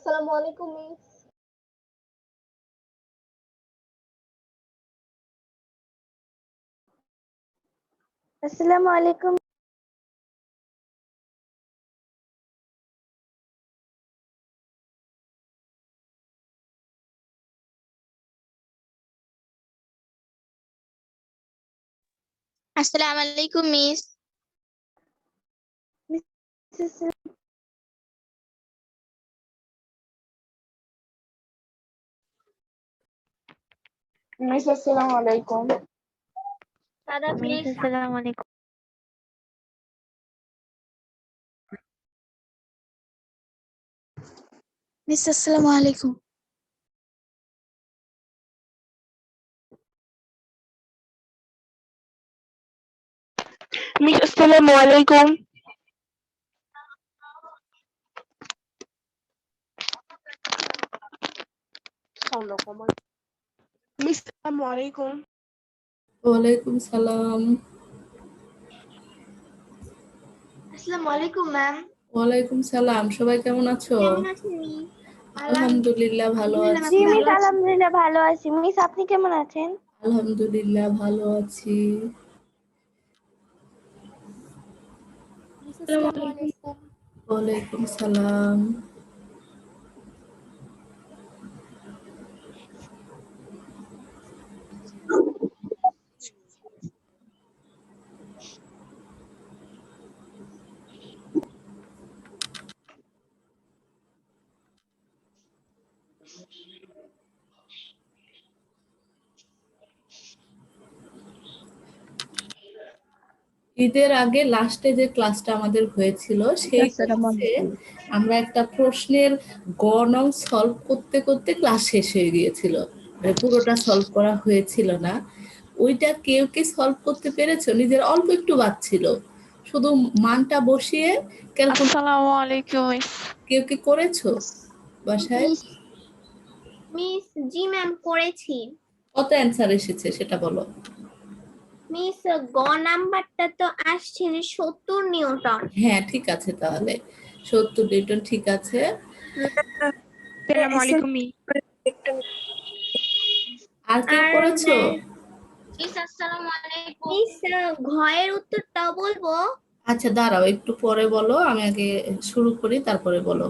আসসালামু আলাইকুম মিস। আসসালামু আলাইকুম। আসসালামু আলাইকুম মিস। মিস আসসালামু আলাইকুম। আদাব মিস মিস। আসসালামু আলাইকুম। মিস আসসালামু আলাইকুম। মিস আসসালামু আলাইকুম। মিস আসসালামু আলাইকুম। ওয়ালাইকুম সালাম। আসসালামু আলাইকুম ম্যাম। ওয়ালাইকুম সালাম। সবাই কেমন আছো? কেমন আছেন মিস? আলহামদুলিল্লাহ ভালো আছি। জি মিস, আলহামদুলিল্লাহ ভালো আছি। মিস আপনি কেমন আছেন? আলহামদুলিল্লাহ ভালো আছি। মিস আসসালামু আলাইকুম। ওয়ালাইকুম সালাম। ঈদের আগে লাস্টে যে ক্লাসটা আমাদের হয়েছিল সেই ক্লাসে আমরা একটা প্রশ্নের গ নং সলভ করতে করতে ক্লাস শেষ হয়ে গিয়েছিল, মানে পুরোটা সলভ করা হয়েছিল না। ওইটা কেউ কি সলভ করতে পেরেছো? নিজের অল্প একটু বাদ ছিল, শুধু মানটা বসিয়ে ক্যালকুলেট। আসসালামু আলাইকুম মিস। কেউ কি করেছো বাসায়? মিস জি ম্যাম করেছি। কত অ্যান্সার এসেছে সেটা বলো। মিস গ নাম্বারটা তো আসছে যে 70 নিউটন। হ্যাঁ ঠিক আছে, তাহলে 70 নিউটন ঠিক আছে। আসসালামু আলাইকুম মিস। আর কেউ করেছো? মিস আসসালামু আলাইকুম। মিস ঘয়ের উত্তরটাও বলবো? আচ্ছা দাঁড়াও, একটু পরে বলো, আমি আগে শুরু করি তারপরে বলো।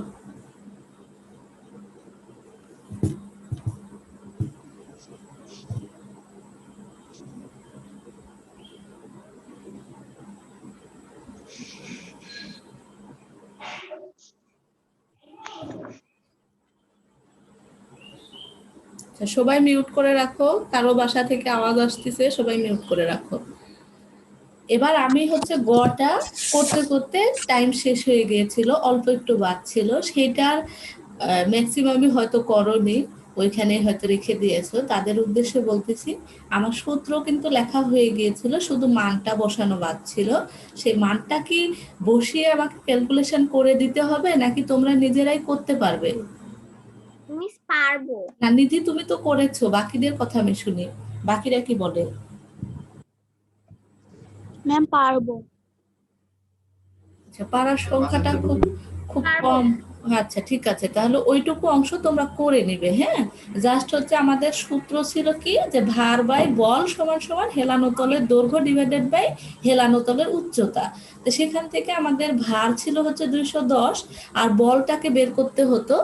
আচ্ছা, সবাই মিউট করে রাখো, কারো বাসা থেকে আওয়াজ আসতেছে, সবাই মিউট করে রাখো। এবার আমি হচ্ছে গটা করতে করতে টাইম শেষ হয়ে গিয়েছিল, অল্প একটু বাদ ছিল, সেটার ম্যাক্সিমামই হয়তো করনি, ওইখানে হয়তো রেখে দিয়েছো। তাদের উদ্দেশ্যে বলতেছি, আমার সূত্র কিন্তু লেখা হয়ে গিয়েছিল, শুধু মানটা বসানো বাদ ছিল। সেই মানটা কি বসিয়ে আমাকে ক্যালকুলেশন করে দিতে হবে নাকি তোমরা নিজেরাই করতে পারবে? মিস পারবো। না নিধি, তুমি তো করেছো, বাকিদের কথা আমি শুনি, বাকিরা কি বলে? ম্যাম পারবো। আচ্ছা, পারার সংখ্যাটা খুব খুব পারবো। কম। আচ্ছা ঠিক আছে, তাহলে ওইটুকু অংশ তোমরা করে নিবে। হ্যাঁ, জাস্ট হচ্ছে আমাদের সূত্র ছিল কি, যে ভার বাই বল সমান সমান হেলানো তলের দৈর্ঘ্য ডিভাইডেড বাই হেলানো তলের উচ্চতা। তো সেখান থেকে আমাদের ভার ছিল হচ্ছে 210, আর বলটাকে বের করতে হতো।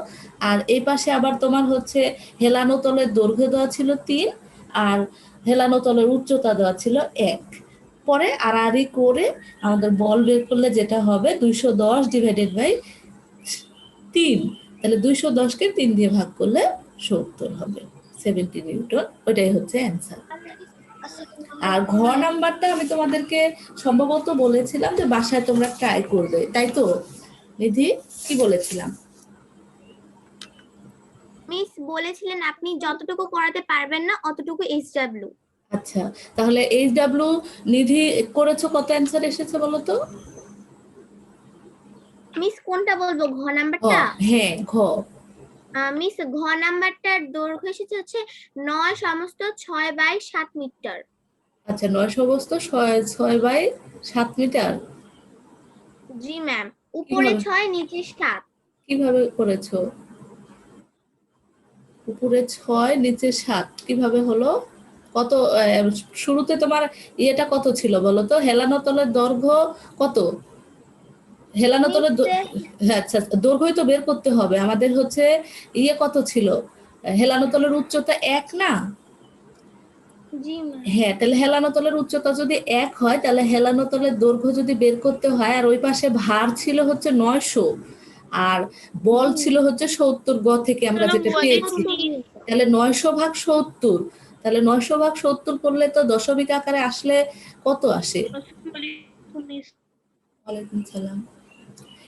আর এই পাশে আবার তোমার হচ্ছে হেলানো তলের দৈর্ঘ্য দেওয়া ছিল 3, আর হেলানো তলের উচ্চতা দেওয়া ছিল 1। পরে আড়াআড়ি করে আমাদের বল বের করলে যেটা হবে 210 ডিভাইডেড বাই 3, তাহলে 210কে 3 দিয়ে ভাগ করলে 70 হবে, 70 নিউটন। ওইটাই হচ্ছে অ্যান্সার। আর ঘ নাম্বারটা আমি তোমাদেরকে সম্ভবত বলেছিলাম যে বাসায় তোমরা ট্রাই করবে, তাই তো নিধি? কি বলেছিলাম? মিস বলেছিলেন আপনি যতটুকু করাতে পারবেন না অতটুকু SW। আচ্ছা, তাহলে এইচডব্লিউ নিধি করেছো, কত অ্যান্সার এসেছে বলো তো? মিস কোনটা বলবো, ঘ ঘ, নাম্বারটা? হ্যাঁ ঘ। মিস ঘ নাম্বারটার দৈর্ঘ্য এসেছে হচ্ছে 9 সমস্ত 6/7 মিটার। আচ্ছা, 9 সমস্ত 6/7 মিটার। জি ম্যাম, উপরে কিভাবে 6 নিচে 7। কিভাবে করেছো? উপরে 6 নিচে 7 কিভাবে হলো? কত শুরুতে তোমার ইয়েটা কত ছিল বলো তো? হেলানো তলের দৈর্ঘ্য কত? হেলানো তলের হ্যাঁ আচ্ছা, দৈর্ঘ্যই তো বের করতে হবে আমাদের। হচ্ছে ইয়ে কত ছিল? হেলানো তলের উচ্চতা 1 না? জি ম্যাম। হ্যাঁ, তাহলে হেলানো তলের উচ্চতা যদি 1 হয়, তাহলে হেলানো তলের দৈর্ঘ্য যদি বের করতে হয়, আর ওই পাশে ভার ছিল হচ্ছে 900 আর বল ছিল হচ্ছে 70 গ থেকে আমরা যেটা পেয়েছি, তাহলে 900 ভাগ 70, তাহলে 900 ভাগ 70 করলে তো দশমিক আকারে আসলে কত আসে? ওয়ালাইকুম সালাম।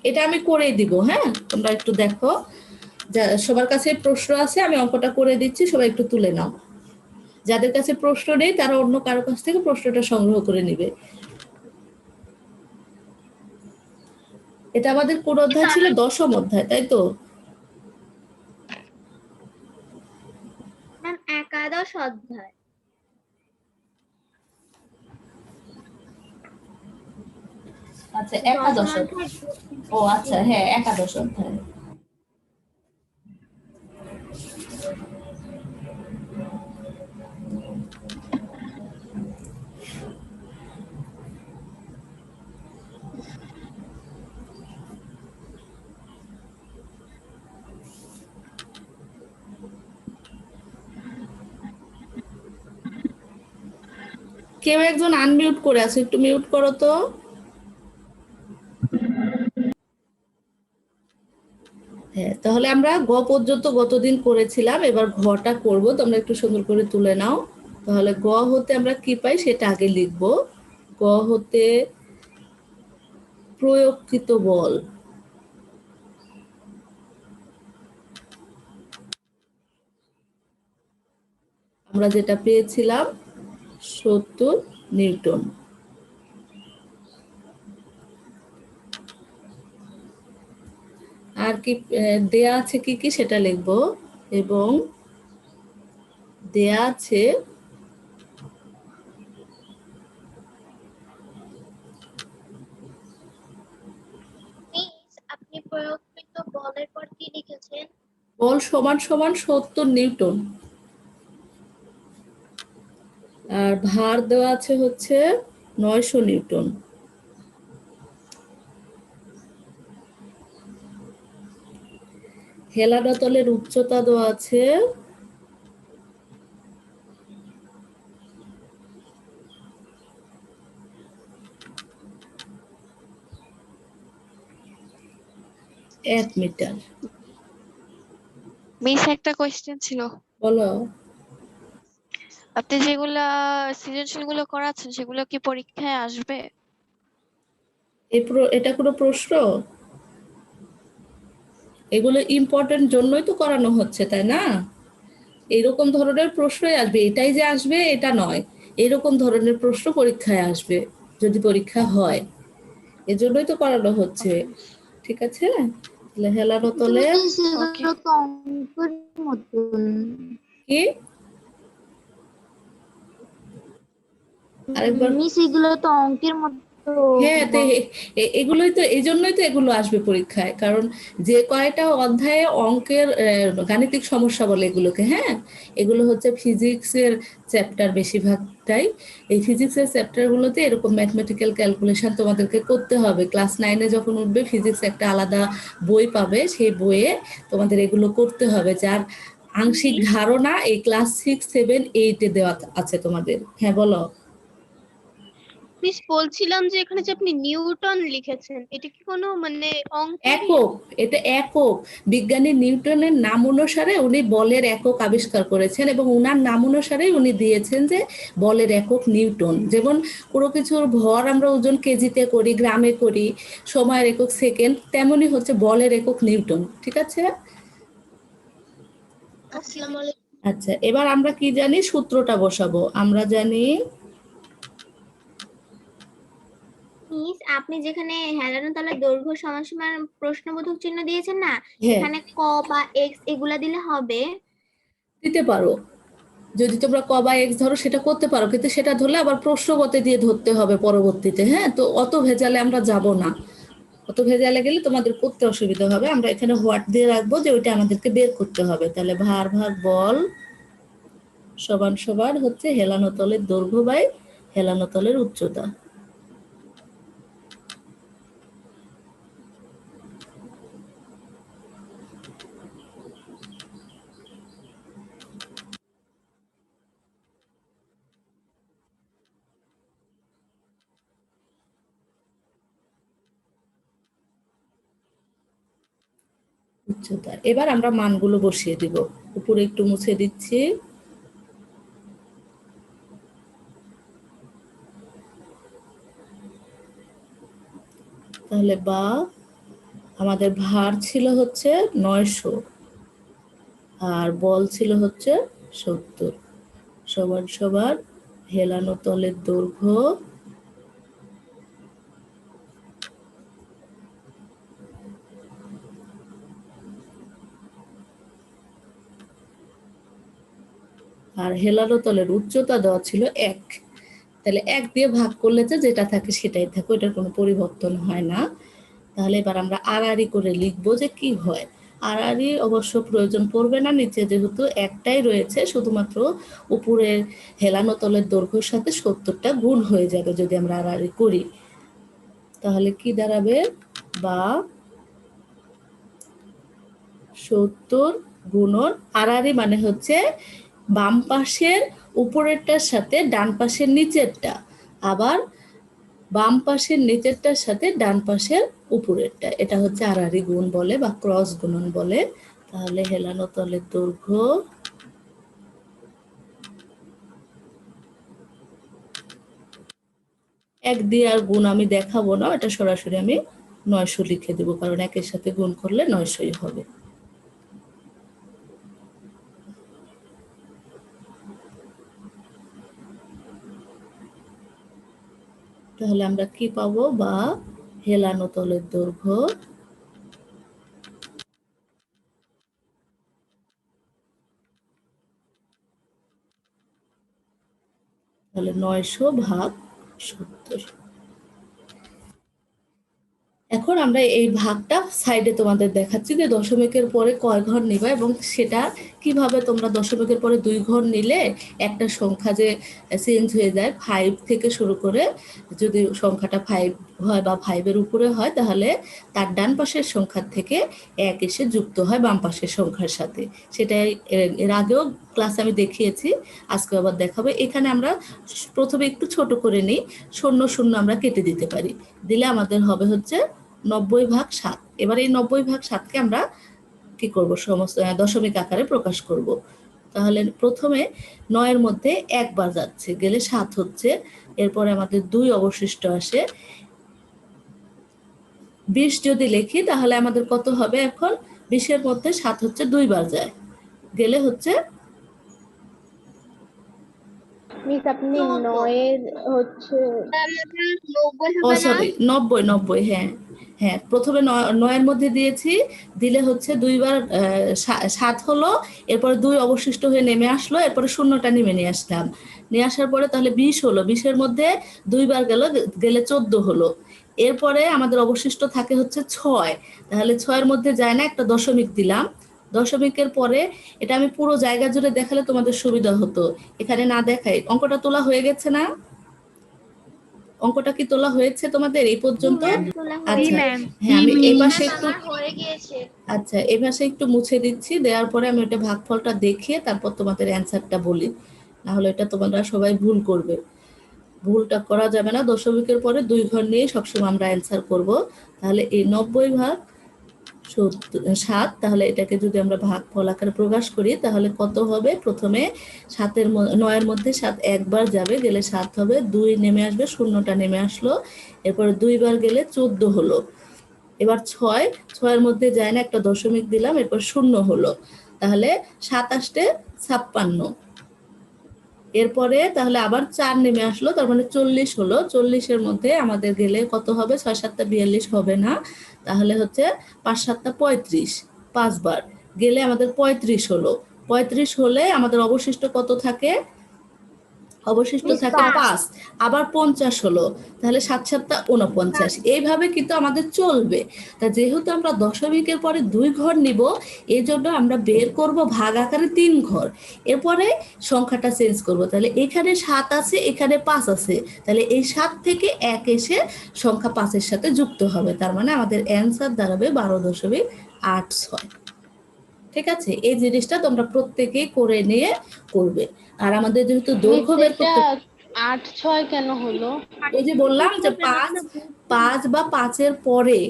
এটা আমি করেই দিব, হ্যাঁ, তোমরা একটু দেখো। সবার কাছে প্রশ্ন আছে, আমি অঙ্কটা করে দিচ্ছি, সবাই একটু তুলে নাও। যাদের কাছে প্রশ্ন নেই তারা অন্য কারো কাছ থেকে প্রশ্নটা সংগ্রহ করে নিবে। এটা আমাদের কোন অধ্যায় ছিল? 10ম অধ্যায়, তাই তো? ম্যাম একাদশ অধ্যায়। আচ্ছা, একাদশ অধ্যায়। ও আচ্ছা, হ্যাঁ, একাদশ অধ্যায়। কেউ একজন আনমিউট করে আছে, একটু মিউট করো তো। হ্যাঁ, তাহলে আমরা গ পর্যন্ত গতদিন করেছিলাম, এবার ঘটা করব, তোমরা একটু সুন্দর করে তুলে নাও। তাহলে গ হতে আমরা কি পাই সেটা আগে লিখব। গ হতে প্রয়োগকৃত বল, আমরা যেটা পেয়েছিলাম 70 নিউটন। আর কি দেয়া আছে কি কি সেটা লিখব, এবং দেয়া আছে আপনি প্রয়োগকৃত বলের পর কি লিখেছেন? বল সমান সমান 70 নিউটন, আর ভার দেওয়া আছে হচ্ছে 900 নিউটন। হেলানো তলের উচ্চতা দেওয়া আছে 1 মিটার। মিস একটা কোয়েশ্চেন ছিল। বলো। আপনি যেগুলা সৃজনশীল গুলো করাচ্ছেন সেগুলো কি পরীক্ষায় আসবে? এটা কোনো প্রশ্ন? এগুলো ইম্পর্টেন্ট জন্যই তো করানো হচ্ছে, তাই না? এরকম ধরনের প্রশ্নই আসবে, এটাই যে আসবে এটা নয়, এরকম ধরনের প্রশ্ন পরীক্ষায় আসবে যদি পরীক্ষা হয়, এজন্যই তো করানো হচ্ছে। ঠিক আছে, তাহলে হেলানো তলে কি আরেকবার? মিস এগুলো তো অঙ্কের মতো। হ্যাঁ, তো এগুলোই তো, এই জন্যই তো এগুলো আসবে পরীক্ষায়, কারণ যে কয়টা অধ্যায়ে অঙ্কের গাণিতিক সমস্যা বলে এগুলোকে, হ্যাঁ, এগুলো হচ্ছে ফিজিক্সের চ্যাপ্টার বেশিরভাগটাই। এই ফিজিক্সের চ্যাপ্টারগুলোতে এরকম ম্যাথমেটিক্যাল ক্যালকুলেশন তোমাদেরকে করতে হবে। ক্লাস 9-এ যখন উঠবে ফিজিক্স একটা আলাদা বই পাবে, সেই বইয়ে তোমাদের এগুলো করতে হবে, যার আংশিক ধারণা এই ক্লাস 6, 7, 8-এ দেওয়া আছে তোমাদের। হ্যাঁ বলো। মিস বলছিলাম যে এখানে যে আপনি নিউটন লিখেছেন এটা কি কোনো মানে একক, এটা একক। বিজ্ঞানী নিউটনের নাম অনুসারে উনি বলের একক আবিষ্কার করেছেন, এবং উনার নাম অনুসারে উনি দিয়েছেন যে বলের একক নিউটন। যেমন কোনো কিছুর ভর আমরা ওজন কেজিতে করি, গ্রামে করি, সময়ের একক সেকেন্ড, তেমনই হচ্ছে বলের একক নিউটন। ঠিক আছে? আচ্ছা, এবার আমরা কি জানি? সূত্রটা বসাবো। আমরা জানি মিস আপনি যেখানে হেলানো তলের দৈর্ঘ্য সমান সমান প্রশ্নবোধক চিহ্ন দিয়েছেন না, হ্যাঁ, এখানে ক বা এক্স এগুলা দিলে হবে? দিতে পারো, যদি তোমরা ক বা এক্স ধরো সেটা করতে পারো, কিন্তু সেটা ধরলে আবার প্রশ্নগতে দিয়ে ধরতে হবে পরবর্তীতে। হ্যাঁ, তো অত ভেজালে আমরা যাব না, অত ভেজালে গেলে তোমাদের করতে অসুবিধা হবে। আমরা এখানে হোয়াট দিয়ে রাখবো যে ওইটা আমাদেরকে বের করতে হবে। তাহলে ভার বল সমান সমান হচ্ছে হেলানো তলের দৈর্ঘ্য বাই হেলানো তলের উচ্চতা। উচ্চতা এবার আমরা মানগুলো বসিয়ে দিব। উপরে একটু মুছে দিচ্ছি। তাহলে বা আমাদের ভার ছিল হচ্ছে 900 আর বল ছিল হচ্ছে 70 সমান সমান হেলানো তলের দৈর্ঘ্য আর হেলানো তলের উচ্চতা দেওয়া ছিল 1। তাহলে 1 দিয়ে ভাগ করলে তো যেটা থাকে সেটাই থাকে, ওটার কোনো পরিবর্তন হয় না। তাহলে এবার আমরা আড়াআড়ি করে লিখবো যে কি হয়। আড়াআড়ি অবশ্য প্রয়োজন পড়বে না, নিচে যেহেতু একটাই রয়েছে, শুধুমাত্র উপরের হেলানো তলের দৈর্ঘ্যের সাথে 70টা গুণ হয়ে যাবে যদি আমরা আড়াআড়ি করি। তাহলে কি দাঁড়াবে, বা 70 গুণন আড়াআড়ি মানে হচ্ছে বাম পাশের উপরেরটার সাথে ডান পাশের নিচেরটা, আবার বাম পাশের নিচেরটার সাথে ডান পাশের উপরেরটা, এটা হচ্ছে আড়াআড়ি গুণ বলে বা ক্রস গুণন বলে। তাহলে হেলানো তলের দৈর্ঘ্য এক দিয়ে আর গুণ আমি দেখাবো না, এটা সরাসরি আমি 900 লিখে দেবো, কারণ একের সাথে গুণ করলে 900ই হবে। তাহলে আমরা কি পাবো, বা হেলানো তলের দৈর্ঘ্য তাহলে 900 ভাগ 70। এখন আমরা এই ভাগটা সাইডে তোমাদের দেখাচ্ছি যে দশমিকের পরে কয় ঘর নিবা এবং সেটা কিভাবে তোমরা দশমিকের পরে 2 ঘর নিলে একটা সংখ্যা যে চেঞ্জ হয়ে যায় 5 থেকে শুরু করে, যদি সংখ্যাটা 5 হয় বা 5-এর উপরে হয় তাহলে তার ডান পাশের সংখ্যার থেকে 1 এসে যুক্ত হয় বাম পাশের সংখ্যার সাথে। সেটাই এর আগেও ক্লাসে আমি দেখিয়েছি, আজকে আবার দেখাবো। এখানে আমরা প্রথমে একটু ছোট করে নিই, 0 0 আমরা কেটে দিতে পারি, দিলে আমাদের হবে হচ্ছে 90/7। এবার এই 90/7কে আমরা কি করব, সমস্ত দশমিক আকারে প্রকাশ করব। তাহলে প্রথমে 9-এর মধ্যে একবার যাচ্ছে, গেলে 7 হচ্ছে। এরপরে আমাদের 2 অবশিষ্ট আসে। 20 যদি লিখি তাহলে আমাদের কত হবে, এখন 20-এর মধ্যে 7 হচ্ছে 2 বার যায়, গেলে হচ্ছে মিস আপনি 9-এর হচ্ছে 90 হবে না? 90 হ্যাঁ হ্যাঁ, প্রথমে 9-এর মধ্যে দিয়েছি, দিলে হচ্ছে 2 বার 7 হলো, এরপরে 2 অবশিষ্ট হয়ে নেমে আসলো, এরপরে শূন্যটা নেমে নিয়ে আসলাম, নিয়ে আসার পরে তাহলে 20 হলো, 20-এর মধ্যে 2 বার গেলে 14 হলো। এরপরে আমাদের অবশিষ্ট থাকে হচ্ছে 6, তাহলে 6-এর মধ্যে যায় না, একটা দশমিক দিলাম। দশমিকের পরে এটা আমি পুরো জায়গা জুড়ে দেখালে তোমাদের সুবিধা হতো, এখানে না দেখাই। অঙ্কটা তোলা হয়ে গেছে না? অঙ্কটা কি তোলা হয়েছে তোমাদের এই পর্যন্ত? আচ্ছা হ্যাঁ, আমি এই পাশে একটু আচ্ছা এই পাশে একটু মুছে দিচ্ছি, দেওয়ার পরে আমি ওটা ভাগফলটা দেখিয়ে তারপর তোমাদের অ্যান্সারটা বলি, না হলে এটা তোমরা সবাই ভুল করবে। ভুলটা করা যাবে না, দশমিকের পরে 2 ঘর নিয়ে সবসময় আমরা অ্যান্সার করব। তাহলে এই 90/7, তাহলে এটাকে যদি আমরা ভাগফল আকারে প্রকাশ করি তাহলে কত হবে, প্রথমে 9-এর মধ্যে 7 একবার যাবে, গেলে 7 হবে, 2 নেমে আসবে, শূন্যটা নেমে আসলো, এরপরে 2 বার গেলে 14 হলো। এবার 6-এর মধ্যে যায় না, একটা দশমিক দিলাম, এরপর 0 হলো, তাহলে 7 আসতে 56। এরপরে তাহলে আবার 4 নেমে আসলো, তার মানে 40 হলো। 40-এর মধ্যে আমাদের গেলে কত হবে, 6-7 42 হবে না, তাহলে হচ্ছে 5-7 35, 5 বার গেলে আমাদের 35 হলো। 35 হলে আমাদের অবশিষ্ট কত থাকে, অবশিষ্ট মিস থাকে 5, আবার 50 হলো, তাহলে 7 7 49। এইভাবে কিন্তু আমাদের চলবে। তা যেহেতু আমরা দশমিকের পরে 2 ঘর নিব, এই জন্য আমরা বের করব ভাগ আকারে 3 ঘর, এরপরে সংখ্যাটা চেঞ্জ করব। তাহলে এখানে 7 আছে, এখানে 5 আছে, তাহলে এই 7 থেকে 1 এসে সংখ্যা 5-এর সাথে যুক্ত হবে। তার মানে আমাদের অ্যান্সার দাঁড়াবে 12.86। ঠিক আছে, এই জিনিসটা তোমরা প্রত্যেকেই করে নিয়ে করবে। আর আমাদের যেহেতু দৈর্ঘ্য বের এটা করতে, 8 6 কেন হলো? ওই যে বললাম যে 5 বা 5-এর পরে,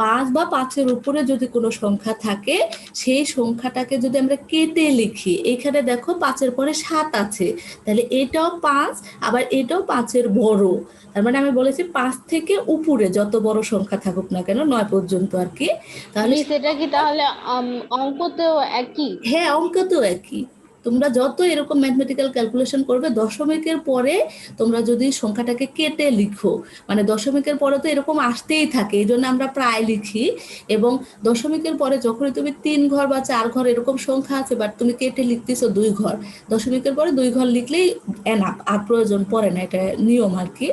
5 বা 5-এর উপরে যদি কোনো সংখ্যা থাকে, সেই সংখ্যাটাকে যদি আমরা কেটে লিখি, এখানে দেখো 5-এর পরে 7 আছে, তাহলে এটাও 5, আবার এটাও 5-এর বড়। তার মানে আমি বলেছি 5 থেকে উপরে যত বড় সংখ্যা থাকুক না কেন, 9 পর্যন্ত আর কি। তাহলে মিস এটা কি তাহলে অঙ্কতেও একই? হ্যাঁ, অঙ্ক তো একই। তোমরা যত এরকম ম্যাথমেটিক্যাল ক্যালকুলেশন করবে, দশমিকের পরে তোমরা যদি সংখ্যাটাকে কেটে লিখো, মানে দশমিকের পরে তো এরকম আসতেই থাকে, এই জন্য আমরা প্রায় লিখি। এবং দশমিকের পরে যখনই তুমি 3 ঘর বা 4 ঘর এরকম সংখ্যা আছে, বাট তুমি কেটে লিখতেছো 2 ঘর, দশমিকের পরে 2 ঘর লিখলেই এনাফ, আর প্রয়োজন পড়ে না, এটা নিয়ম আর কি।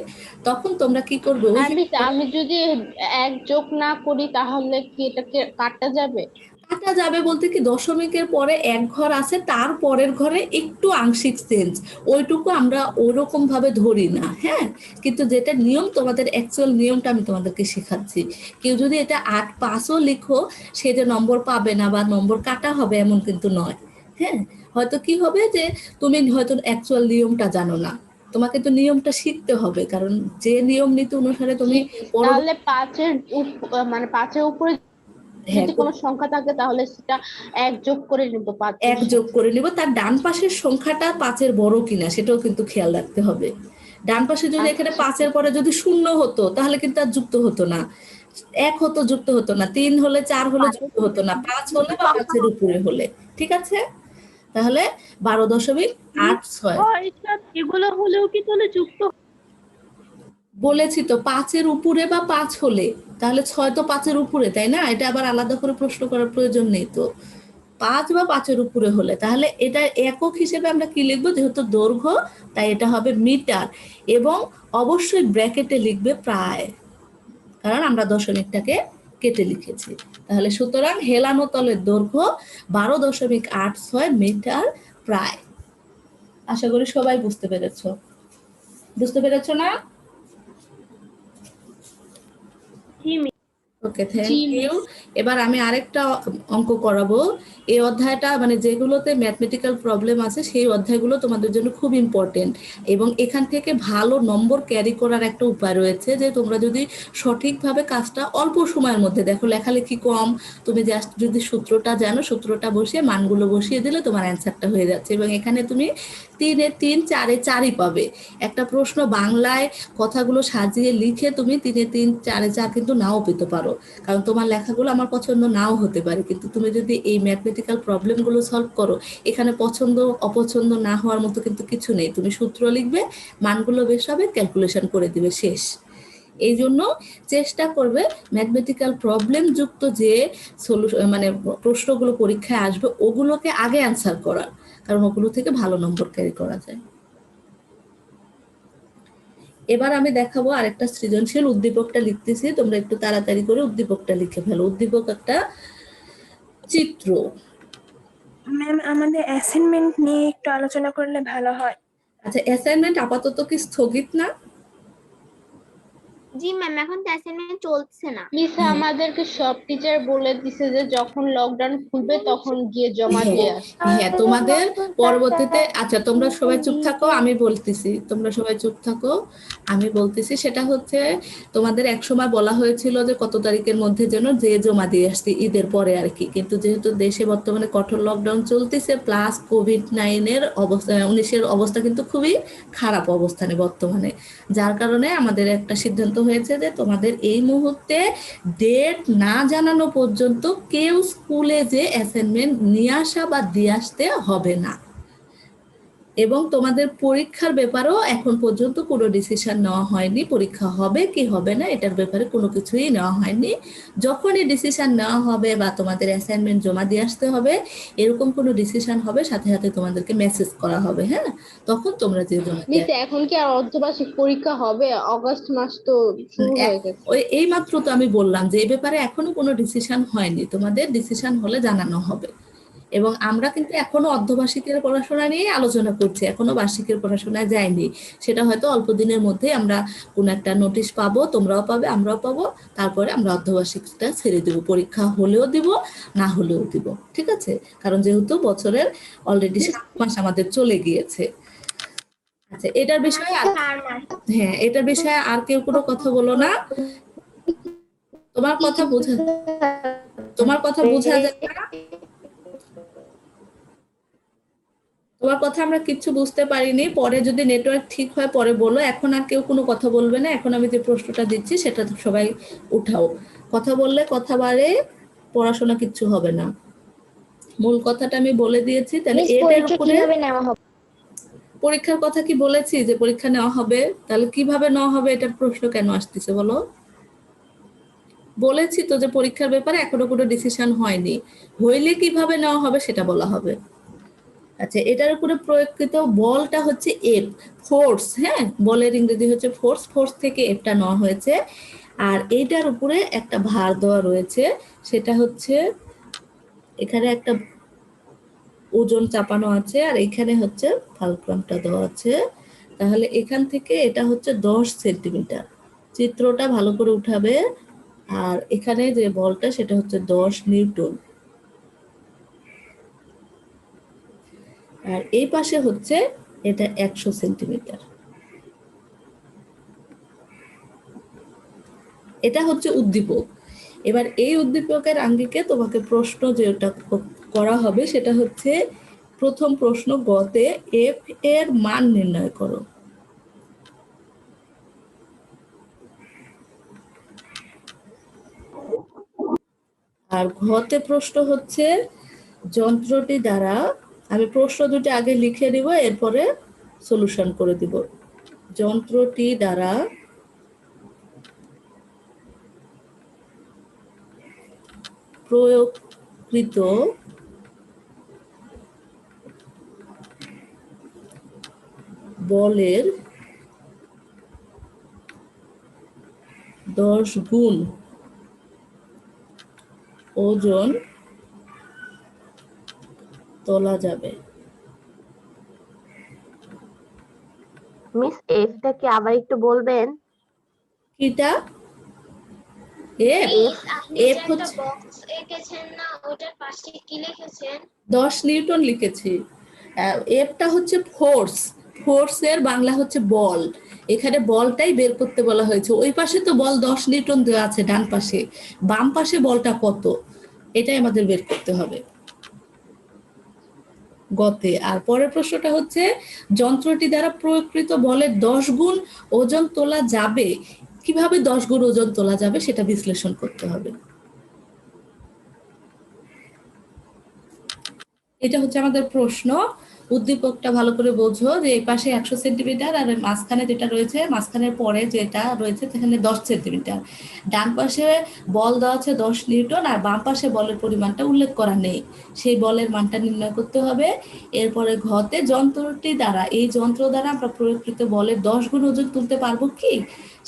তখন তোমরা কি করবে, ওই আর মিস আমি যদি 1 যোগ না করি তাহলে কি এটাকে কাটা যাবে? কাটা যাবে বলতে কি, দশমিকের পরে 1 ঘর আছে, তার পরের ঘরে একটু আংশিক চেঞ্জ, ওইটুকু আমরা ওরকম ভাবে ধরি না। হ্যাঁ, কিন্তু যেটা নিয়ম, তোমাদের অ্যাকচুয়াল নিয়মটা আমি তোমাদেরকে শেখাচ্ছি। কেউ যদি এটা 8-5ও লিখো, সে যে নম্বর পাবে না বা নম্বর কাটা হবে এমন কিন্তু নয়। হ্যাঁ, হয়তো কি হবে যে তুমি হয়তো অ্যাকচুয়াল নিয়মটা জানো না, তোমাকে তো নিয়মটা শিখতে হবে, কারণ যে নিয়ম নীতি অনুসারে তুমি তাহলে 5-এর মানে 5-এর উপরে হ্যাঁ যদি কোনো সংখ্যা থাকে তাহলে সেটা 1 যোগ করে নিব 5 এক যোগ করে নিব, তার ডান পাশের সংখ্যাটা 5-এর বড় কিনা সেটাও কিন্তু খেয়াল রাখতে হবে। ডান পাশে যদি এখানে 5-এর পরে যদি 0 হতো, তাহলে কিন্তু আর যুক্ত হতো না, 1 হতো, যুক্ত হতো না, 3 হলে 4 হলে যুক্ত হতো না, 5 হলে বা 5-এর উপরে হলে। ঠিক আছে, তাহলে 12.86। এগুলো হলেও কি তাহলে যুক্ত? বলেছি তো 5-এর উপরে বা 5 হলে, তাহলে 6 তো 5-এর উপরে, তাই না? এটা আবার আলাদা করে প্রশ্ন করার প্রয়োজন নেই তো। 5 বা 5-এর উপরে হলে, তাহলে এটা একক হিসেবে আমরা কি লিখবো, যেহেতু দৈর্ঘ্য তাই এটা হবে মিটার, এবং অবশ্যই ব্র্যাকেটে লিখবে প্রায়, কারণ আমরা দশমিকটাকে কেটে লিখেছি। তাহলে সুতরাং হেলানো তলের দৈর্ঘ্য 12.86 মিটার প্রায়। আশা করি সবাই বুঝতে পেরেছো না? ওকে, থ্যাংক ইউ। এবার আমি আরেকটা অঙ্ক করাবো। এই অধ্যায়টা মানে যেগুলোতে ম্যাথমেটিক্যাল প্রবলেম আছে, সেই অধ্যায়গুলো তোমাদের জন্য খুব ইম্পর্টেন্ট, এবং এখান থেকে ভালো নম্বর ক্যারি করার একটা উপায় রয়েছে, যে তোমরা যদি সঠিকভাবে কাজটা অল্প সময়ের মধ্যে দেখো, লেখালেখি কম, তুমি জাস্ট যদি সূত্রটা জানো, সূত্রটা বসিয়ে মানগুলো বসিয়ে দিলে তোমার অ্যান্সারটা হয়ে যাচ্ছে। এবং এখানে তুমি 3-এ 3, 4-এ 4ই পাবে। একটা প্রশ্ন বাংলায় কথাগুলো সাজিয়ে লিখে তুমি 3-এ 3, 4-এ 4 কিন্তু নাও পেতে পারো, কারণ তোমার লেখাগুলো আমার পছন্দ নাও হতে পারে, কিন্তু তুমি যদি এই ম্যাথমেটিক্যাল প্রবলেমগুলো সলভ করো, এখানে পছন্দ অপছন্দ না হওয়ার মতো কিন্তু কিছু নেই। তুমি সূত্র লিখবে, মানগুলো বেশ হবে, ক্যালকুলেশন করে দিবে, শেষ। এই জন্য চেষ্টা করবে ম্যাথমেটিক্যাল প্রবলেম যুক্ত যে মানে প্রশ্নগুলো পরীক্ষায় আসবে, ওগুলোকে আগে অ্যান্সার করার, কারণ ওগুলো থেকে ভালো নম্বর ক্যারি করা যায়। এবার আমি দেখাবো আরেকটা সৃজনশীল। উদ্দীপকটা লিখতেছি, তোমরা একটু তাড়াতাড়ি করে উদ্দীপকটা লিখে ফেলো। উদ্দীপক একটা চিত্র। ম্যাম, আমাদের অ্যাসাইনমেন্ট নিয়ে একটু আলোচনা করলে ভালো হয়। আচ্ছা, অ্যাসাইনমেন্ট আপাতত কি স্থগিত না? জি ম্যাম, এখন তো অ্যাসাইনমেন্ট চলছে না। মিস আমাদেরকে সব টিচার বলে দিছে যে যখন লকডাউন খুলবে তখন গিয়ে জমা দিয়ে আসতে। হ্যাঁ, তোমাদের পরবর্তীতে, আচ্ছা তোমরা সবাই চুপ থাকো, আমি বলতেছি, তোমরা সবাই চুপ থাকো, আমি বলতেছি। সেটা হচ্ছে, তোমাদের এক সময় বলা হয়েছিল যে কত তারিখের মধ্যে যেন যে জমা দিয়ে আসতে, ঈদের পরে আর কি। কিন্তু যেহেতু দেশে বর্তমানে কঠোর লকডাউন চলতেছে, প্লাস কোভিড-19-এর অবস্থা, 19-এর অবস্থা কিন্তু খুবই খারাপ অবস্থানে বর্তমানে, যার কারণে আমাদের একটা সিদ্ধান্ত হয়েছে যে তোমাদের এই মুহূর্তে ডেট না জানানো পর্যন্ত কেউ স্কুলে যে অ্যাসাইনমেন্ট নিয়ে আসা বা দিয়ে আসতে হবে না। এবং তোমাদের পরীক্ষার ব্যাপারেও এখন পর্যন্ত কোনো ডিসিশন নেওয়া হয়নি, পরীক্ষা হবে কি হবে না এটার ব্যাপারে কোনো কিছুই নেওয়া হয়নি। যখনই ডিসিশন নেওয়া হবে বা তোমাদের অ্যাসাইনমেন্ট জমা দিয়ে আসতে হবে, এরকম কোনো ডিসিশন হবে সাথে সাথে তোমাদেরকে মেসেজ করা হবে, হ্যাঁ, তখন তোমরা যে জমা দিয়ে মিস এখন কি আর অর্ধবার্ষিক পরীক্ষা হবে? অগস্ট মাস তো শুরু হয়ে গেছে। ওই এই মাত্র তো আমি বললাম যে এই ব্যাপারে এখনো কোনো ডিসিশন হয়নি, তোমাদের ডিসিশন হলে জানানো হবে। এবং আমরা কিন্তু এখনো অর্ধবার্ষিকের পড়াশোনা নিয়ে আলোচনা করছি, এখনো বার্ষিকের পড়াশোনায় যায়নি। সেটা হয়তো অল্প দিনের মধ্যে আমরা কোনো একটা নোটিশ পাবো, তোমরাও পাবে আমরাও পাবো, তারপরে আমরা অর্ধবার্ষিকটা ছেড়ে দেবো, পরীক্ষা হলেও দিব না হলেও দিব, ঠিক আছে? কারণ যেহেতু বছরের অলরেডি 7 মাস আমাদের চলে গিয়েছে। আচ্ছা, এটার বিষয়ে হ্যাঁ, এটার বিষয়ে আর কেউ কোনো কথা বলো না। তোমার কথা বোঝা যায় না, তোমার কথা আমরা কিচ্ছু বুঝতে পারিনি। পরে যদি নেটওয়ার্ক ঠিক হয় পরে বলো, এখন আর কেউ কোনো কথা বলবে না। এখন আমি যে প্রশ্নটা দিচ্ছি সেটা সবাই উঠাও। কথা বললে কথা বাড়ে, পড়াশোনা কিচ্ছু হবে না। মূল কথাটা আমি বলে দিয়েছি। তাহলে এটার উপরে পরীক্ষার কথা কি বলেছি যে পরীক্ষা নেওয়া হবে? তাহলে কিভাবে নেওয়া হবে এটার প্রশ্ন কেন আসতেছে বলো? বলেছি তো যে পরীক্ষার ব্যাপারে এখনো কোনো ডিসিশন হয়নি, হইলে কিভাবে নেওয়া হবে সেটা বলা হবে। আচ্ছা, এটার উপরে প্রয়োগকৃত বলটা হচ্ছে এফ, ফোর্স, হ্যাঁ, বলের ইংরেজি হচ্ছে ফোর্স, ফোর্স থেকে এফটা নেওয়া হয়েছে। আর এইটার উপরে একটা ভার দেওয়া রয়েছে, সেটা হচ্ছে এখানে একটা ওজন চাপানো আছে আর এখানে হচ্ছে ফালক্রামটা দেওয়া আছে। তাহলে এখান থেকে এটা হচ্ছে 10 সেন্টিমিটার। চিত্রটা ভালো করে উঠাবে। আর এখানে যে বলটা সেটা হচ্ছে 10 নিউটন। আর এই পাশে হচ্ছে এটা 100 সেন্টিমিটার। এটা হচ্ছে উদ্দীপক। এবার এই উদ্দীপকের আঙ্গিকে তোমাকে প্রশ্ন যেটা করা হবে সেটা হচ্ছে, প্রথম প্রশ্ন গতে এফ এর মান নির্ণয় করো। আর ঘতে প্রশ্ন হচ্ছে যন্ত্রটি দ্বারা, আমি প্রশ্ন দুটি আগে লিখে দিব এরপরে সলিউশন করে দিব। যন্ত্রটি দ্বারা প্রয়োগকৃত বলের 10 গুণ ওজন তোলা যাবে। মিস এফটা কি আবার একটু বলবেন? কিটা? এফ এফ হচ্ছে বক্স এঁকেছেন না, ওটার পাশে কি লিখেছেন? 10 নিউটন লিখেছি। এফটা হচ্ছে ফোর্স, ফোর্সের বাংলা হচ্ছে বল। এখানে বলটাই বের করতে বলা হয়েছে। ওই পাশে তো বল 10 নিউটন দেওয়া আছে ডান পাশে, বাম পাশে বলটা কত এটাই আমাদের বের করতে হবে গতে। আর পরের প্রশ্নটা হচ্ছে যন্ত্রটি দ্বারা প্রয়োগকৃত বলের 10 গুণ ওজন তোলা যাবে। কিভাবে 10 গুণ ওজন তোলা যাবে সেটা বিশ্লেষণ করতে হবে। এটা হচ্ছে আমাদের প্রশ্ন। উদ্দীপকটা ভালো করে বোঝো যে এই পাশে 100 সেন্টিমিটার আর মাঝখানে যেটা রয়েছে, মাঝখানের পরে যেটা রয়েছে সেখানে 10 সেন্টিমিটার। ডান পাশে বল দেওয়া আছে 10 নিউটন আর বাম পাশে বলের পরিমাণটা উল্লেখ করা নেই, সেই বলের মানটা নির্ণয় করতে হবে। এরপরে ঘতে যন্ত্রটি দ্বারা, এই যন্ত্র দ্বারা আমরা প্রয়োগকৃত বলের 10 গুণ ওজন তুলতে পারবো কি,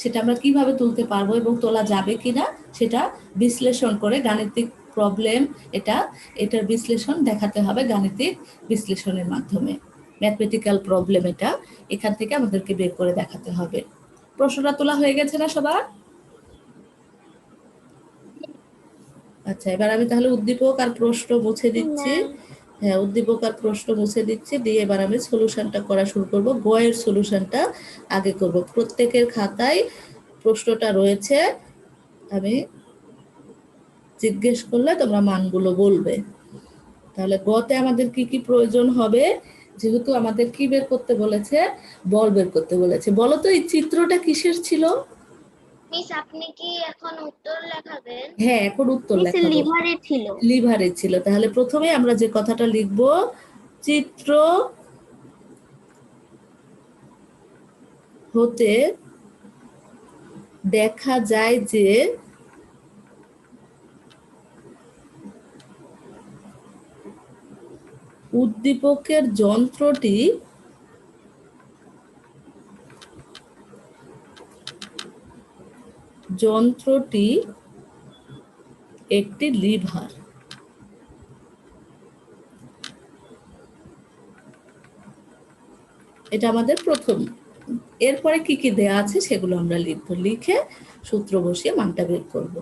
সেটা আমরা কিভাবে তুলতে পারবো এবং তোলা যাবে কিনা সেটা বিশ্লেষণ করে গাণিতিক প্রবলেম, এটার বিশ্লেষণ দেখাতে হবে গাণিতিক বিশ্লেষণের মাধ্যমে। ম্যাথমেটিক্যাল প্রবলেম এটা এখান থেকে আমাদেরকে বের করে দেখাতে হবে। প্রশ্নটা তোলা হয়ে গেছে না সবার? আচ্ছা, এবার আমি তাহলে উদ্দীপক আর প্রশ্ন মুছে দিচ্ছি। হ্যাঁ, উদ্দীপক আর প্রশ্ন মুছে দিচ্ছি, দিয়ে এবার আমি সলিউশনটা করা শুরু করব। গয়ের সলিউশনটা আগে করব। প্রত্যেকের খাতায় প্রশ্নটা রয়েছে, আমি জিজ্ঞেস করলে তোমরা মানগুলো বলবে। তাহলে গতে আমাদের কি কি প্রয়োজন হবে, যেহেতু আমাদের কি বের করতে বলেছে, বল বের করতে বলেছে। বলো তো এই চিত্রটা কিসের ছিল? মিস আপনি কি এখন উত্তর লেখাবেন? হ্যাঁ, এখন উত্তর লেখাবো। লিভারে ছিল। লিভারে ছিল। তাহলে প্রথমে আমরা যে কথাটা লিখব, চিত্র হতে দেখা যায় যে উদ্দীপকের যন্ত্রটি একটি লিভার। এটা আমাদের প্রথম। এরপরে কি কি দেয়া আছে সেগুলো আমরা লিখবো, লিখে সূত্র বসিয়ে মানটা বের করব।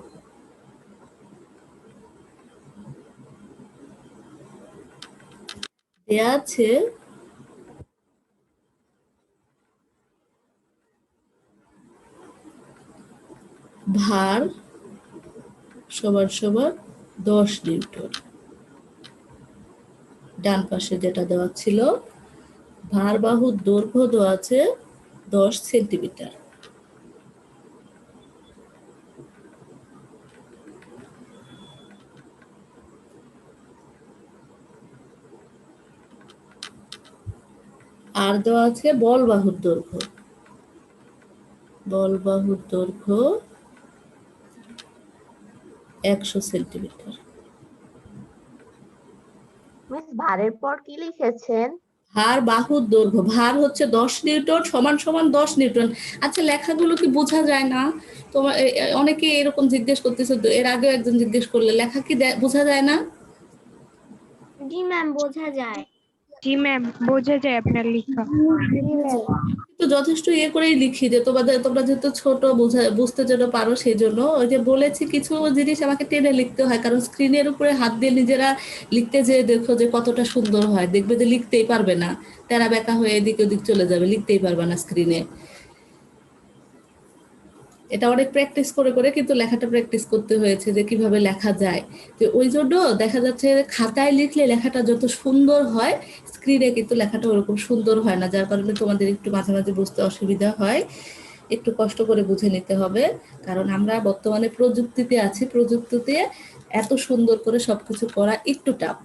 দেয়া আছে ভার সমান সমান 10 নিউটন। ডান পাশে যেটা দেওয়া ছিল, ভার বাহুর দৈর্ঘ্য দেওয়া আছে 10 সেন্টিমিটার। আর দেওয়া আছে বল বাহুর দৈর্ঘ্য, 100 সেন্টিমিটার। মিস ভারের পর কি লিখেছেন? ভার বাহুর দৈর্ঘ্য, ভার হচ্ছে 10 নিউটন সমান সমান 10 নিউটন। আচ্ছা, লেখাগুলো কি বোঝা যায় না? তোমার অনেকে এরকম জিজ্ঞেস করতেছে, এর আগেও একজন জিজ্ঞেস করলে, লেখা কি বোঝা যায় না? জি ম্যাম, বোঝা যায়। জি ম্যাম, বোঝা যায় আপনার লেখা। তো যথেষ্ট করেই লিখি যে তোমরা যেহেতু ছোট, বুঝতে যেন পারো, সেই জন্য ওই যে বলেছি কিছু জিনিস আমাকে টেনে লিখতে হয়, কারণ স্ক্রিনের উপরে হাত দিয়ে নিজেরা লিখতে যেয়ে দেখো যে কতটা সুন্দর হয়, দেখবে যে লিখতেই পারবে না, তেরা বেঁকা হয়ে এদিক ওদিক চলে যাবে, লিখতেই পারবে না স্ক্রিনে। এটা অনেক প্র্যাকটিস করে করে কিন্তু লেখাটা প্র্যাকটিস করতে হয়েছে যে কিভাবে লেখা যায়। তো ওই জন্য দেখা যাচ্ছে খাতায় লিখলে লেখাটা যত সুন্দর হয়, স্ক্রিনে কিন্তু লেখাটা ওরকম সুন্দর হয় না, যার কারণে তোমাদের একটু মাঝে মাঝে বুঝতে অসুবিধা হয়। একটু কষ্ট করে বুঝে নিতে হবে, কারণ আমরা বর্তমানে প্রযুক্তিতে আছি, প্রযুক্তিতে এত সুন্দর করে সবকিছু করা একটু টাফ।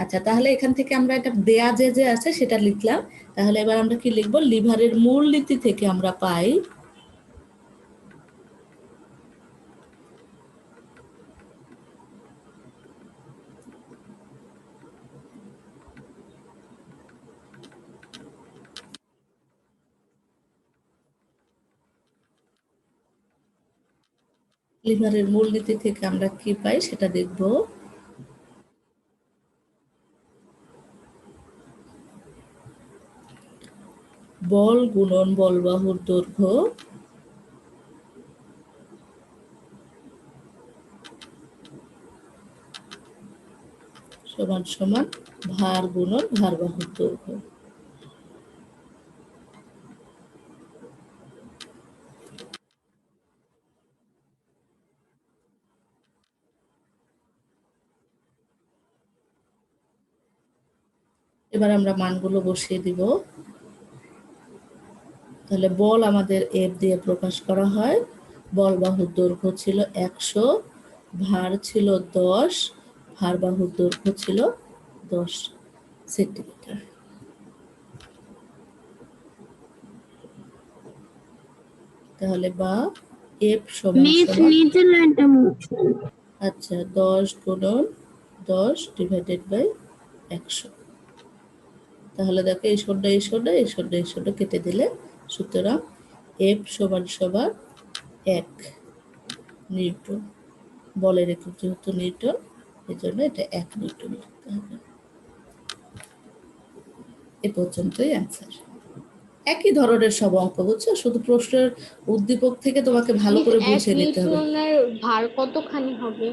আচ্ছা, তাহলে এখান থেকে আমরা এটা দেয়া যে আছে সেটা লিখলাম। তাহলে এবার আমরা কি লিখবো? লিভারের মূলনীতি থেকে আমরা পাই লিভারের মূলনীতি থেকে আমরা কি পাই সেটা দেখব। বল গুণন বল বাহুর দৈর্ঘ্য সমান সমান ভার গুণন ভার বাহুর দৈর্ঘ্য। এবার আমরা মানগুলো বসিয়ে দিব। তাহলে বল আমাদের এফ দিয়ে প্রকাশ করা হয়। বল বাহুর দৈর্ঘ্য ছিল 100, ভার ছিল 10, ভার বাহুর দৈর্ঘ্য ছিল 10 সেন্টিমিটার। তাহলে বা এফ সমান আচ্ছা 10 গুণন 10 ডিভাইডেড বাই 100। তাহলে দেখো এই শূন্য কেটে দিলে, সুতরাং এফ সমান সমান 1 নিউটন। বলের একক যেহেতু নিউটন, এই জন্য এটা 1 নিউটন লিখতে হবে। এ পর্যন্তই অ্যান্সার। একই ধরনের সব অঙ্ক, বুঝছো? শুধু প্রশ্নের উদ্দীপক থেকে তোমাকে ভালো করে বুঝে নিতে হবে। ভার কতখানি হবে?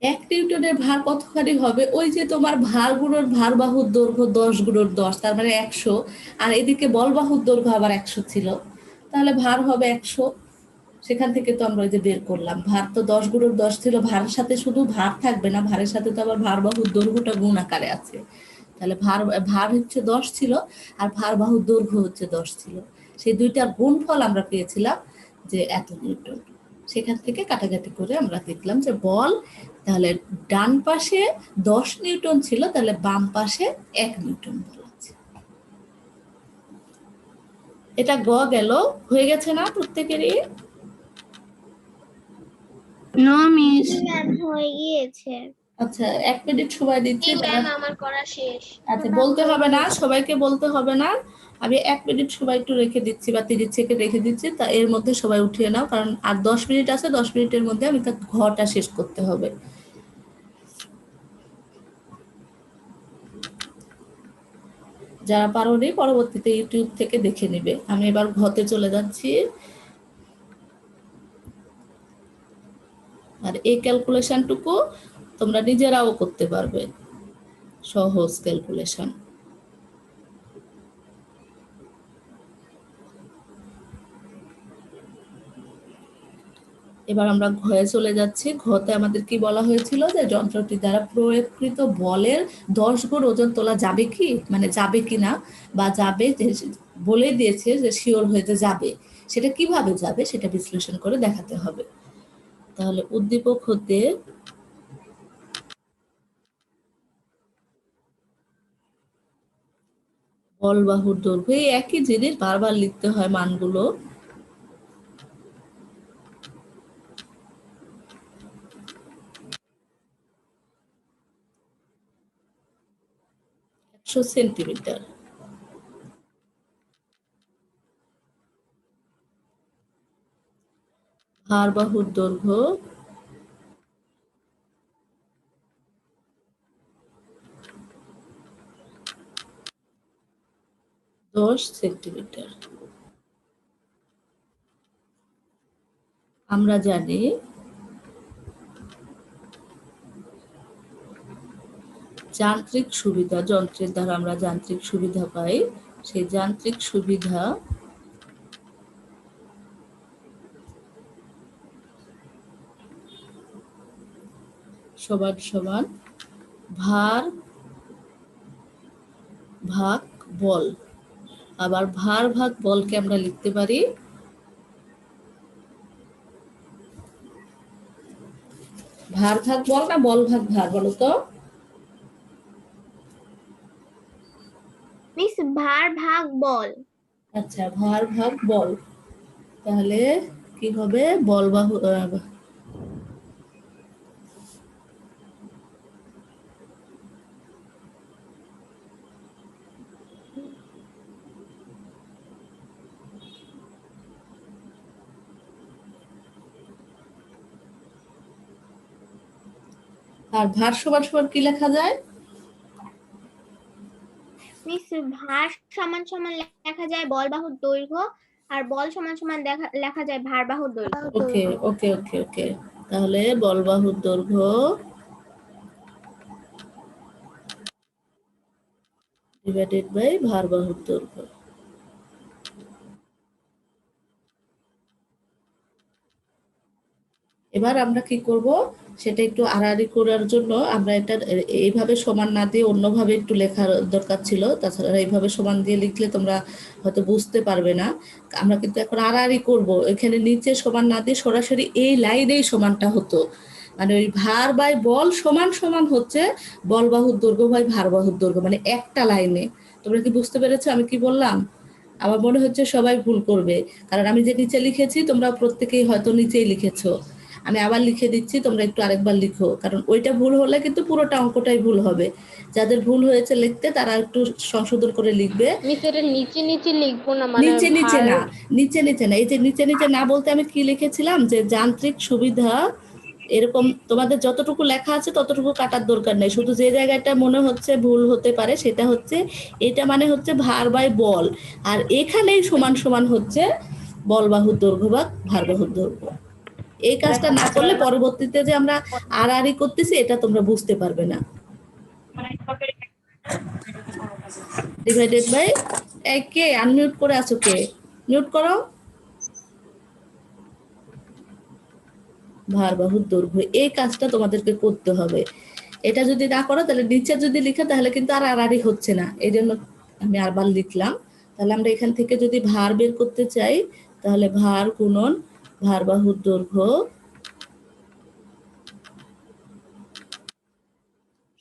1 নিউটনের ভার কতখানি হবে? ওই যে তোমার ভার গুণন ভার বাহুর দৈর্ঘ্য 10 গুণন 10, তার মানে 100, আর এদিকে বল বাহুর দৈর্ঘ্য আবার 100 ছিল, তাহলে ভার হবে 100। সেখান থেকে তো আমরা ওই যে বের করলাম, ভার তো 10 গুণন 10 ছিল, ভারের সাথে শুধু ভার থাকবে না, ভারের সাথে তো আবার ভার বাহুর দৈর্ঘ্যটা গুণ আকারে আছে। তাহলে ভার হচ্ছে 10 ছিল, আর ভার বাহুর দৈর্ঘ্য হচ্ছে 10 ছিল, সেই দুইটার গুণফল আমরা পেয়েছিলাম যে এত নিউটন। সেখান থেকে কাটাকাটি করে আমরা দেখলাম যে বল তাহলে ডান পাশে 10 নিউটন ছিল, তাহলে বাম পাশে 1 নিউটন বল আছে। এটা গ গেল, হয়ে গেছে না প্রত্যেকেরই? No miss. ম্যাম হয়ে গিয়েছে। আচ্ছা 1 মিনিট সময় দিচ্ছি। ম্যাম আমার করা শেষ। আচ্ছা বলতে হবে না, সবাইকে বলতে হবে না। আমি 1 মিনিট সময় একটু রেখে দিচ্ছি বা 30 সেকেন্ড রেখে দিচ্ছি, তা এর মধ্যে সবাই উঠিয়ে নাও, কারণ আর 10 মিনিট আছে, 10 মিনিটের মধ্যে আমি তার ঘটা শেষ করতে হবে। যারা পারোনি পরবর্তীতে ইউটিউব থেকে দেখে নিবে। আমি এবার ঘতে চলে যাচ্ছি। আর এই ক্যালকুলেশনটুকু তোমরা নিজেরাও করতে পারবে, সহজ ক্যালকুলেশন। এবার আমরা ঘয়ে চলে যাচ্ছি। ঘতে আমাদের কি বলা হয়েছিল যে যন্ত্রটি দ্বারা প্রয়োগকৃত বলের 10 গুণ ওজন তোলা যাবে কি, মানে যাবে কি না, বা যাবে বলে দিয়েছে যে শিওর হয়ে যে যাবে, সেটা কিভাবে যাবে সেটা বিশ্লেষণ করে দেখাতে হবে। তাহলে উদ্দীপক হতে বল বাহুর দৈর্ঘ্য, এই একই জিনিস বারবার লিখতে হয় মানগুলো। 100 সেন্টিমিটার। ভার বাহুর দৈর্ঘ্য 10 সেন্টিমিটার। আমরা জানি যান্ত্রিক সুবিধা, যন্ত্রের দ্বারা আমরা যান্ত্রিক সুবিধা পাই, সেই যান্ত্রিক সুবিধা সমান সমান ভার ভাগ বল। আবার ভার ভাগ বলকে আমরা লিখতে পারি ভার ভাগ বল না বল ভাগ ভার, বলো তো? মিস ভার ভাগ বল। আচ্ছা ভার ভাগ বল, তাহলে কি হবে? বল বাহু আর ভার সমান সমান কি লেখা যায়? মিস ভার সমান সমান লেখা যায় বল বাহুর দৈর্ঘ্য, আর বল সমান সমান লেখা যায় ভার বাহুর দৈর্ঘ্য। ওকে ওকে ওকে ওকে, তাহলে বল বাহুর দৈর্ঘ্য ডিভাইডেড বাই ভার বাহুর দৈর্ঘ্য। এবার আমরা কি করব, সেটা একটু আড়াআড়ি করার জন্য আমরা এটা এইভাবে সমান না দিয়ে অন্যভাবে একটু লেখার দরকার ছিল। তাছাড়া এইভাবে সমান দিয়ে লিখলে তোমরা হয়তো বুঝতে পারবে না। আমরা কিন্তু এখন আড়াআড়ি করব, এখানে নিচে সমান না দিয়ে সরাসরি এই লাইনেই সমানটা হতো, মানে ওই ভার বাই বল সমান সমান হচ্ছে বল বাহুর দৈর্ঘ্য বাই ভার বাহুর দৈর্ঘ্য, মানে একটা লাইনে। তোমরা কি বুঝতে পেরেছো আমি কি বললাম? আমার মনে হচ্ছে সবাই ভুল করবে, কারণ আমি যে নিচে লিখেছি তোমরা প্রত্যেকেই হয়তো নিচেই লিখেছো। আমি আবার লিখে দিচ্ছি, তোমরা একটু আরেকবার লিখো, কারণ ওইটা ভুল হলে কিন্তু পুরোটা অঙ্কটাই ভুল হবে। যাদের ভুল হয়েছে লিখতে তারা একটু সংশোধন করে লিখবে। মিস এটা নিচে নিচে লিখবো না, মানে নিচে নিচে ভার না, নিচে নিচে না, এই যে নিচে নিচে না বলতে আমি কি লিখেছিলাম যে যান্ত্রিক সুবিধা, এরকম তোমাদের যতটুকু লেখা আছে ততটুকু কাটার দরকার নেই। শুধু যে জায়গাটা মনে হচ্ছে ভুল হতে পারে সেটা হচ্ছে এটা মানে হচ্ছে ভার বাই বল, আর এখানেই সমান সমান হচ্ছে বল বাহুর দৈর্ঘ্য বা ভার বাহুর দৈর্ঘ্য। এই কাজটা না করলে পরবর্তীতে যে আমরা আড়াআড়ি করতেছি এটা তোমরা বুঝতে পারবে না। ডিভাইডেড বাই, কে আনমিউট করে আছো? কে মিউট করো। ভার বাহুর দৈর্ঘ্য, এই কাজটা তোমাদেরকে করতে হবে। এটা যদি না করো তাহলে নিচে যদি লিখে তাহলে কিন্তু আর আড়াআড়ি হচ্ছে না, এই জন্য আমি আবার লিখলাম। তাহলে আমরা এখান থেকে যদি ভার বের করতে চাই তাহলে ভার গুণন ভার বাহুর দৈর্ঘ্য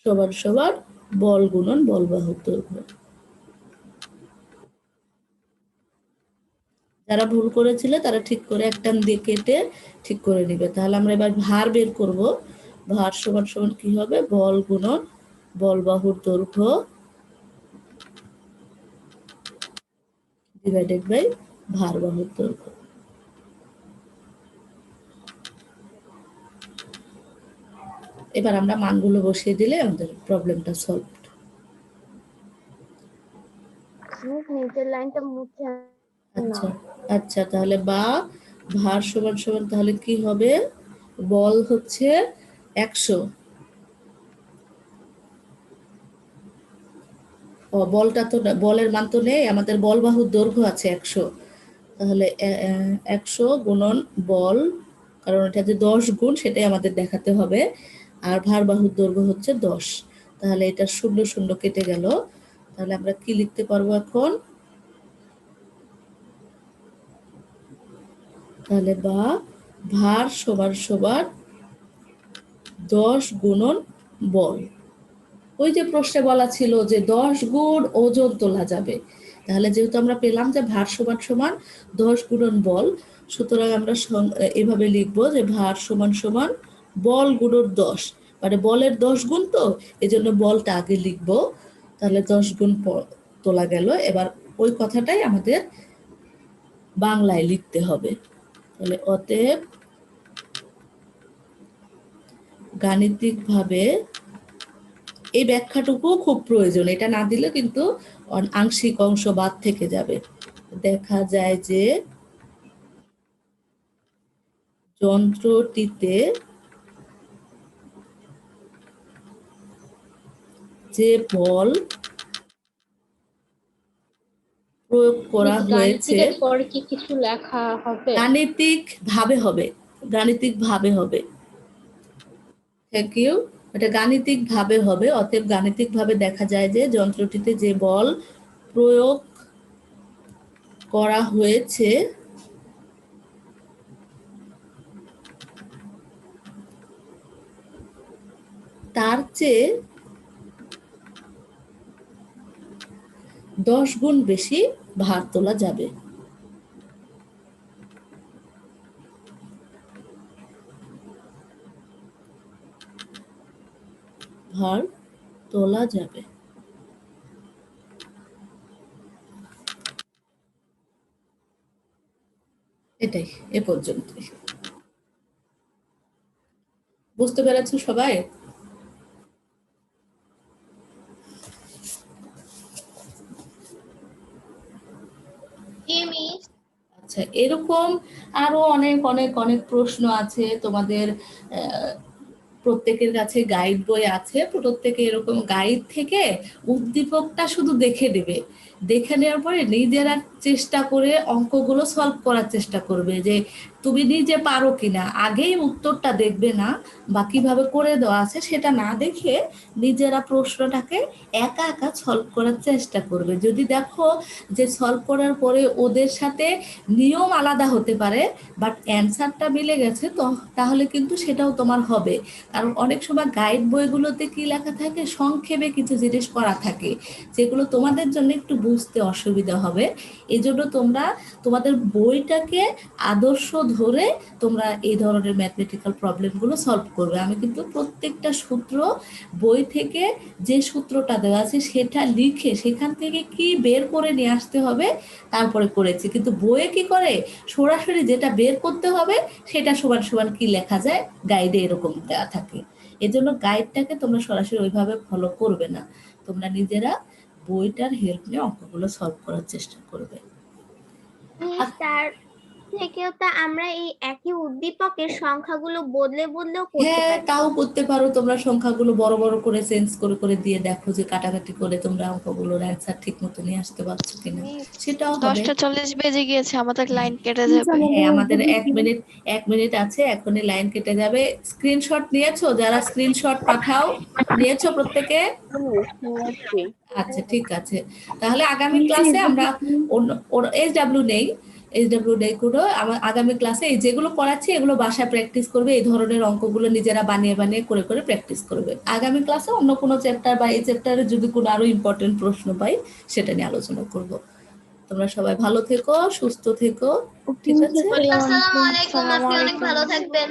সমান সমান বল গুণন বল বাহুর দৈর্ঘ্য। যারা ভুল করেছিল তারা ঠিক করে একটা দিয়ে কেটে ঠিক করে নিবে। তাহলে আমরা এবার ভার বের করব। ভার সমান সমান কি হবে? বল গুণন বল বাহুর দৈর্ঘ্য ডিভাইডেড বাই ভার বাহুর দৈর্ঘ্য। এবার আমরা মানগুলো বসিয়ে দিলে আমাদের প্রবলেমটা সলভ। নিচের লাইনটা মুছে আচ্ছা আচ্ছা, তাহলে বা ভার সমান সমান তাহলে কি হবে? বল হচ্ছে 100, বলটা তো বলের মান তো নেই, আমাদের বল বাহুর দৈর্ঘ্য আছে 100। তাহলে 100 গুণন বল, কারণ এটা যে 10 গুণ সেটাই আমাদের দেখাতে হবে, আর ভার বাহুর দৈর্ঘ্য হচ্ছে 10। তাহলে এটা 0 0 কেটে গেল। তাহলে আমরা কি লিখতে পারবো এখন? তাহলে বা ভার সমান সমান 10 গুণন বল। ওই যে প্রশ্নে বলা ছিল যে 10 গুণ ওজন তোলা যাবে, তাহলে যেহেতু আমরা পেলাম যে ভার সমান সমান 10 গুণন বল, সুতরাং আমরা এভাবে লিখবো যে ভার সমান সমান বল গুণন 10, মানে বলের 10 গুণ, তো এই জন্য বলটা আগে লিখবো। তাহলে 10 গুণ তোলা গেল। এবার ওই কথাটাই আমাদের বাংলায় লিখতে হবে। তাহলে অতএব গাণিতিকভাবে এই ব্যাখ্যাটুকু খুব প্রয়োজন, এটা না দিলে কিন্তু আংশিক অংশ বাদ থেকে যাবে। দেখা যায় যে যন্ত্রটিতে যে বল প্রয়োগ করা হয়েছে, গাণিতিকের পরে কি কিছু লেখা হবে? গাণিতিক ভাবে হবে, গাণিতিক ভাবে হবে। Thank you. এটা গাণিতিক ভাবে হবে। অতএব গাণিতিক ভাবে দেখা যায় যে যন্ত্রটিতে যে বল প্রয়োগ করা হয়েছে তার চেয়ে 10 গুণ বেশি ভার তোলা যাবে। ভার তোলা যাবে। এটাই, এ পর্যন্তই। বুঝতে পেরেছো সবাই? আচ্ছা, এরকম আরো অনেক অনেক অনেক প্রশ্ন আছে তোমাদের। প্রত্যেকের কাছে গাইড বই আছে, প্রত্যেকে এরকম গাইড থেকে উদ্দীপকটা শুধু দেখে নেবে। দেখে নেওয়ার পরে নিজেরা চেষ্টা করে অঙ্কগুলো সলভ করার চেষ্টা করবে যে তুমি নিজে পারো কিনা। আগেই উত্তরটা দেখবে না বা কিভাবে করে দেওয়া আছে সেটা না দেখে নিজেরা প্রশ্নটাকে একা একা সলভ করার চেষ্টা করবে। যদি দেখো যে সলভ করার পরে ওদের সাথে নিয়ম আলাদা হতে পারে বাট অ্যান্সারটা মিলে গেছে, তো তাহলে কিন্তু সেটাও তোমার হবে। কারণ অনেক সময় গাইড বইগুলোতে কি লেখা থাকে, সংক্ষেপে কিছু জিনিস করা থাকে যেগুলো তোমাদের জন্য একটু বুঝতে অসুবিধা হবে। এই জন্য তোমরা তোমাদের বইটাকে আদর্শ ধরে তোমরা এই ধরনের ম্যাথমেটিক্যাল প্রবলেমগুলো সলভ করবে। আমি কিন্তু প্রত্যেকটা সূত্র বই থেকে যে সূত্রটা দেওয়া আছে সেটা লিখে সেখান থেকে কি বের করে নিয়ে আসতে হবে তারপরে করেছি। কিন্তু বইয়ে কি করে সরাসরি যেটা বের করতে হবে সেটা সমান সমান কি লেখা যায় গাইডে এরকম দেওয়া থাকে। এজন্য গাইডটাকে তোমরা সরাসরি ওইভাবে ফলো করবে না, তোমরা নিজেরা বইটার হেল্প নিয়ে অঙ্কগুলো সলভ করার চেষ্টা করবে। তার থেকেও তো আমরা এই একই উদ্দীপকের সংখ্যাগুলো বদলে বদলেও করতে হ্যাঁ, পারি। তাও করতে পারো তোমরা। সংখ্যাগুলো বড় বড় করে চেঞ্জ করে করে দিয়ে দেখো যে কাটাকাটি করে তোমরা অঙ্কগুলোর অ্যান্সার ঠিক মতো নিয়ে আসতে পারছো কিনা, সেটাও হবে। 10টা 40 বেজে গিয়েছে, আমাদের লাইন কেটে যাবে। হ্যাঁ, আমাদের 1 মিনিট আছে, এখনই লাইন কেটে যাবে। স্ক্রিনশট নিয়েছো? যারা স্ক্রিনশট পাঠাও, নিয়েছো প্রত্যেকে? আচ্ছা, ঠিক আছে। তাহলে আগামী ক্লাসে আমরা SW নেই, করে আগামী ক্লাসে এই যেগুলো পড়াচ্ছি এগুলো বাসায় প্র্যাকটিস করবে। এই ধরনের অঙ্কগুলো নিজেরা বানিয়ে বানিয়ে করে করে প্র্যাকটিস করবে। আগামী ক্লাসে অন্য কোনো চ্যাপ্টার বা এই চ্যাপ্টারে যদি কোনো আরো ইম্পর্টেন্ট প্রশ্ন পাই সেটা নিয়ে আলোচনা করব। তোমরা সবাই ভালো থেকো, সুস্থ থেকো, ঠিক আছে? আসসালামু আলাইকুম, আপনি অনেক ভালো থাকবেন।